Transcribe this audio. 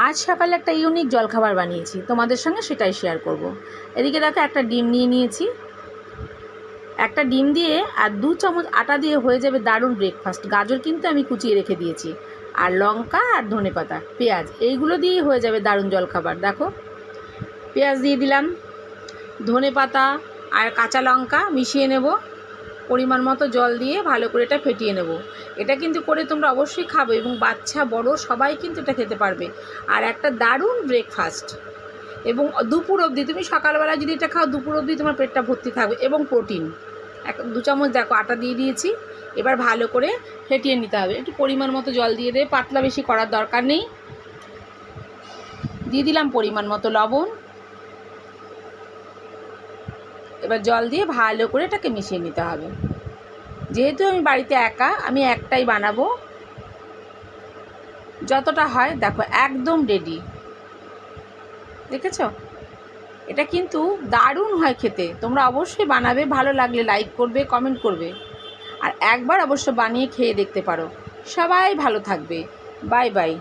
আজ সকালে একটা ইউনিক জলখাবার বানিয়েছি, তোমাদের সঙ্গে সেটাই শেয়ার করব। এদিকে দেখো একটা ডিম নিয়ে নিয়েছি, একটা ডিম দিয়ে আর 2 চামচ আটা দিয়ে হয়ে যাবে দারুণ ব্রেকফাস্ট। গাজর কিন্তু আমি কুচিয়ে রেখে দিয়েছি, আর লঙ্কা আর ধনেপাতা, পেঁয়াজ, এইগুলো দিয়েই হয়ে যাবে দারুণ জলখাবার। দেখো পেঁয়াজ দিয়ে দিলাম, ধনেপাতা আর কাঁচা লঙ্কা মিশিয়ে নেব, পরিমাণ মতো জল দিয়ে ভালো করে এটা ফেটিয়ে নেব। এটা কিন্তু করে তোমরা অবশ্যই খাবে এবং বাচ্চা বড় সবাই কিন্তু এটা খেতে পারবে, আর একটা দারুণ ব্রেকফাস্ট। এবং দুপুর অবধি, তুমি সকালবেলা যদি এটা খাও দুপুর অবধি তোমার পেটটা ভর্তি থাকবে। এবং প্রোটিন 2 চামচ দেখো আটা দিয়ে দিয়েছি। এবার ভালো করে ফেটিয়ে নিতে হবে, একটু পরিমাণ মতো জল দিয়ে দেবে, পাতলা বেশি করার দরকার নেই। দিয়ে দিলাম পরিমাণ মতো লবণ। এবার জল দিয়ে ভালো করে এটাকে মিশিয়ে নিতে হবে। যেহেতু আমি বাড়িতে একা, আমি একটাই বানাবো, যতটা হয় দেখো একদম রেডি। দেখেছ, এটা কিন্তু দারুণ হয় খেতে। তোমরা অবশ্যই বানাবে, ভালো লাগলে লাইক করবে, কমেন্ট করবে, আর একবার অবশ্য বানিয়ে খেয়ে দেখতে পারো। সবাই ভালো থাকবে। Bye bye.